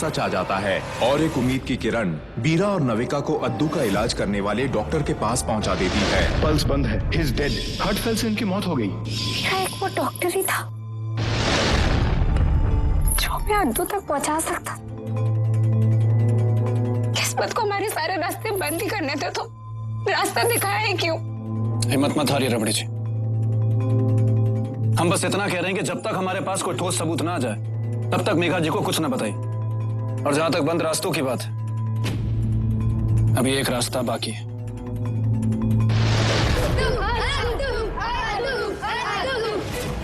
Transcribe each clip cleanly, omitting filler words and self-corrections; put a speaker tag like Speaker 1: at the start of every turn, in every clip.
Speaker 1: सच आ जाता है और एक उम्मीद की किरण बीरा और नविका को अद्दू का इलाज करने वाले डॉक्टर के पास पहुंचा देती है।
Speaker 2: पल्स बंद है, he is dead, heart fail से इनकी मौत हो गई।
Speaker 3: क्या एक वो डॉक्टर ही था जो हमें अद्दू तक पहुंचा सकता? किस्मत को हमारे सारे रास्ते बंद ही करने थे तो रास्ता दिखाया ही क्यों?
Speaker 4: हिम्मत मत हारिए रबड़ी जी। हम बस इतना कह रहे हैं कि जब तक हमारे पास कोई ठोस सबूत ना आ जाए तब तक मेघा जी को कुछ ना बताइए। और जहां तक बंद रास्तों की बात है, अभी एक रास्ता बाकी है।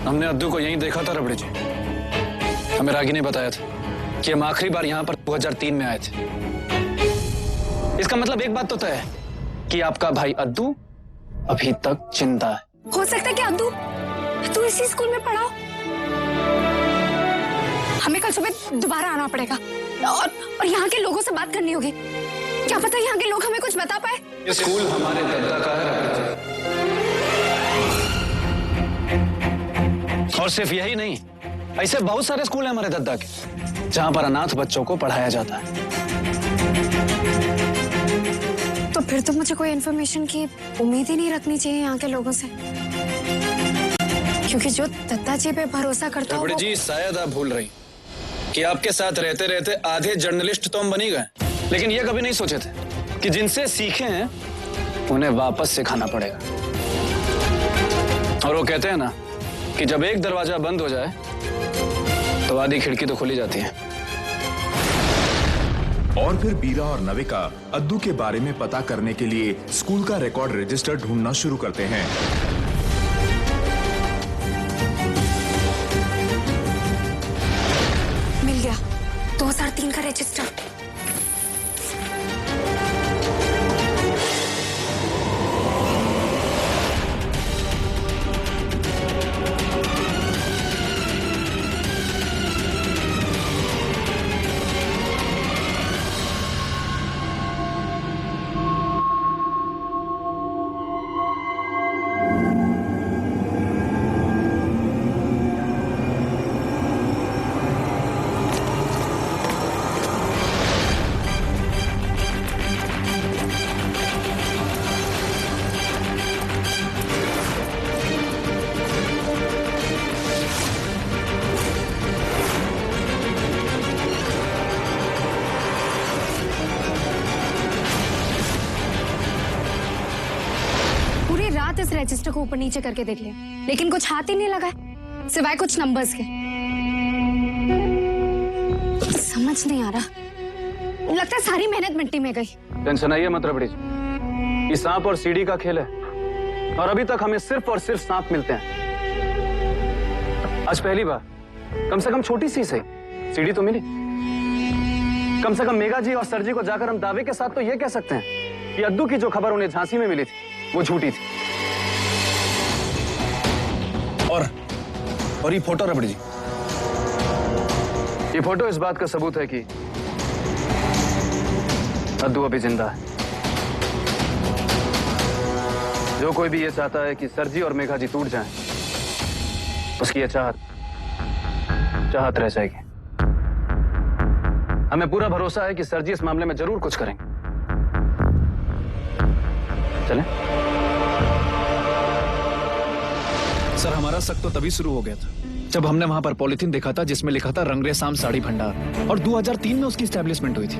Speaker 4: हमने अद्दू को यहीं देखा था रबड़ी जी। हमें रागी ने बताया था कि हम आखिरी बार यहाँ पर 2003 में आए थे। इसका मतलब एक बात तो तय है कि आपका भाई अद्दू अभी तक जिंदा है।
Speaker 3: हो सकता है कि अद्दू तू इसी स्कूल में पढ़ा हो। हमें कल सुबह दोबारा आना पड़ेगा और यहाँ के लोगों से बात करनी होगी। क्या पता यहाँ के लोग हमें कुछ बता पाए।
Speaker 4: ये स्कूल हमारे दद्दा का है और सिर्फ यही नहीं, ऐसे बहुत सारे स्कूल हैं हमारे दद्दा के जहां पर अनाथ बच्चों को पढ़ाया जाता है।
Speaker 3: तो फिर तो मुझे कोई इन्फॉर्मेशन की उम्मीद ही नहीं रखनी चाहिए यहाँ के लोगों से, क्योंकि जो दत्ता जी पे भरोसा करता है।
Speaker 4: रबड़ी जी, शायद आप भूल रही कि आपके साथ रहते रहते आधे जर्नलिस्ट तो हम बन ही गए, लेकिन ये कभी नहीं सोचे थे कि जिनसे सीखे हैं उन्हें वापस सिखाना पड़ेगा। और वो कहते हैं ना कि जब एक दरवाजा बंद हो जाए तो आधी खिड़की तो खुली जाती है।
Speaker 1: और फिर बीरा और नविका अद्दू के बारे में पता करने के लिए स्कूल का रिकॉर्ड रजिस्टर ढूंढना शुरू करते हैं।
Speaker 3: मिल गया 2003 का रजिस्टर। रात इस रजिस्टर को ऊपर नीचे करके देख लिया, लेकिन कुछ हाथ ही नहीं लगा है, सिवाय कुछ नंबर्स के। समझ नहीं आ रहा, लगता है सारी मेहनत मिट्टी में गई।
Speaker 4: टेंशन आइए मत रबड़ी जी, ये सांप और सीढ़ी का खेल है और अभी तक हमें सिर्फ और सिर्फ सांप मिलते हैं। आज पहली बार कम से कम छोटी सी सही सीढ़ी तो मिली। कम से कम मेघा जी और सर जी को जाकर हम दावे के साथ तो ये कह सकते हैं कि अद्दू की जो खबर उन्हें झांसी में मिली थी वो झूठी थी। और ये फोटो रबड़ी जी, ये फोटो इस बात का सबूत है कि अद्दू अभी जिंदा है। जो कोई भी ये चाहता है कि सरजी और मेघा जी टूट जाएं, उसकी ये चाहत रह जाएगी। हमें पूरा भरोसा है कि सरजी इस मामले में जरूर कुछ करेंगे। चलें?
Speaker 5: सर, हमारा शक तो तभी शुरू हो गया था जब हमने वहां पर पॉलिथीन देखा था जिसमें लिखा था रंगरेसाम साड़ी भंडार, और 2003 में उसकी एस्टेब्लिशमेंट हुई थी।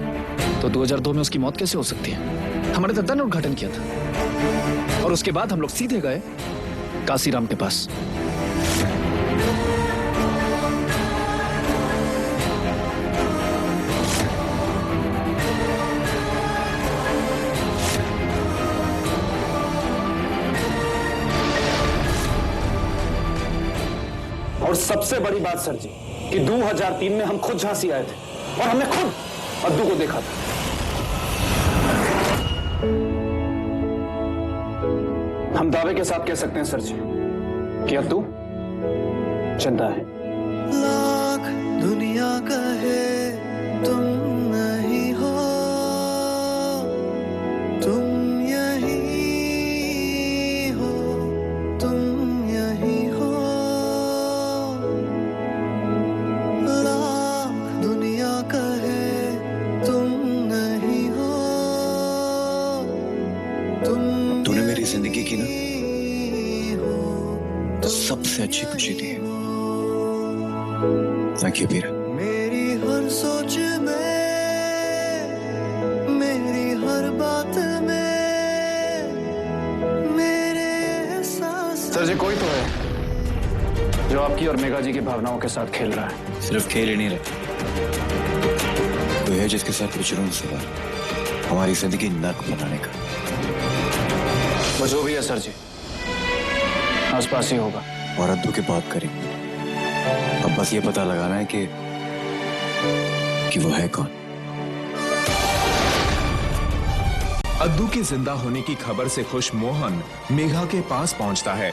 Speaker 5: तो 2002 में उसकी मौत कैसे हो सकती है? हमारे दद्दा ने उद्घाटन किया था और उसके बाद हम लोग सीधे गए काशीराम के पास।
Speaker 4: और सबसे बड़ी बात सर जी कि 2003 में हम खुद झांसी आए थे और हमने खुद अद्दू को देखा था। हम दावे के साथ कह सकते हैं सर जी कि अद्दू जिंदा है।
Speaker 6: लाख दुनिया कहे तुम नहीं हो, तुम यही हो, तुम यही हो। लाख दुनिया कहे
Speaker 5: इससे अच्छी खुशी दी है। थैंक यू वीरा।
Speaker 6: मेरी हर सोच में, मेरी हर बात में, मेरे एहसास।
Speaker 4: सर जी कोई तो है जो आपकी और मेघा जी की भावनाओं के साथ खेल रहा है।
Speaker 5: सिर्फ खेल ही नहीं रहे, कोई है जिसके साथ विचरण से बाहर हमारी जिंदगी नर्क बनाने का।
Speaker 4: वो जो भी है सर जी, आसपास ही होगा।
Speaker 5: और अद्दू की बात करेंगे, अब बस ये पता लगाना है कि वो है कौन।
Speaker 1: अद्दू के जिंदा होने की खबर से खुश मोहन मेघा के पास पहुंचता है।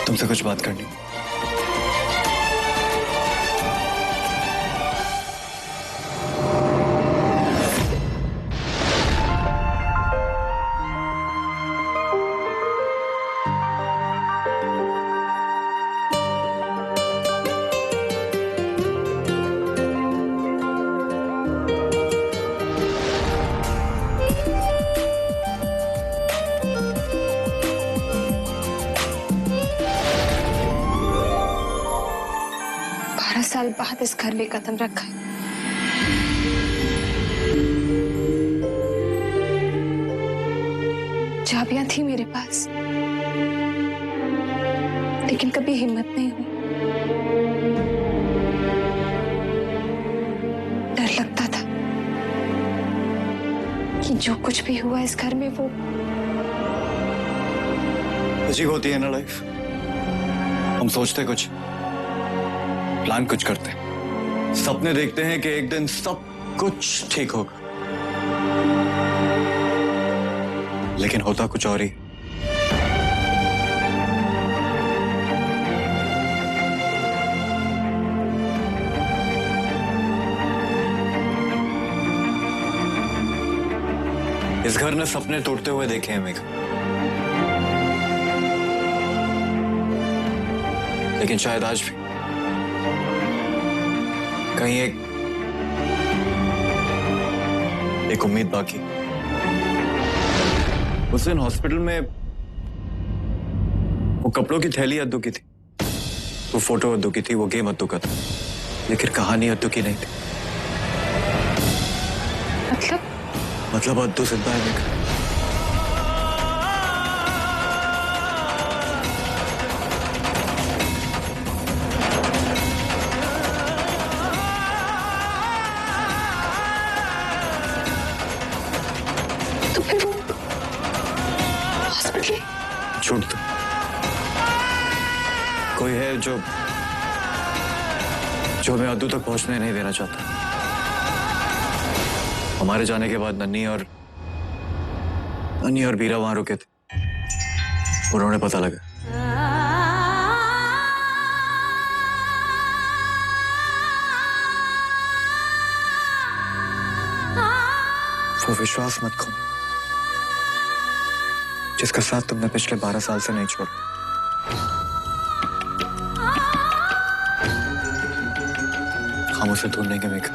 Speaker 5: तुमसे कुछ बात करनी।
Speaker 3: साल बाद इस घर में कदम रखा है। चाबियां थी मेरे पास, लेकिन कभी हिम्मत नहीं हुई। डर लगता था कि जो कुछ भी हुआ इस घर में वो
Speaker 5: अजीब होती है ना लाइफ। हम सोचते कुछ, प्लान कुछ करते हैं, सपने देखते हैं कि एक दिन सब कुछ ठीक होगा, लेकिन होता कुछ और ही। इस घर ने सपने टूटते हुए देखे हैं मेघा, लेकिन शायद आज भी कहीं एक उम्मीद बाकी। उस दिन हॉस्पिटल में वो कपड़ों की थैली अद्दू की थी, वो फोटो अद्दू की थी, वो गेम अद्दू का था, लेकिन कहानी अद्दू की नहीं थी। मतलब अद्दू जिंदा है मेघा। छोड़ दो, कोई है जो हमें अद्दू तक पहुंचने नहीं देना चाहता। हमारे जाने के बाद नन्ही और वीरा वहां रुके थे, उन्होंने पता लगा। वो विश्वास मत खो जिसका साथ तुमने पिछले 12 साल से नहीं छोड़ा। हम उसे ढूंढेंगे मेघा।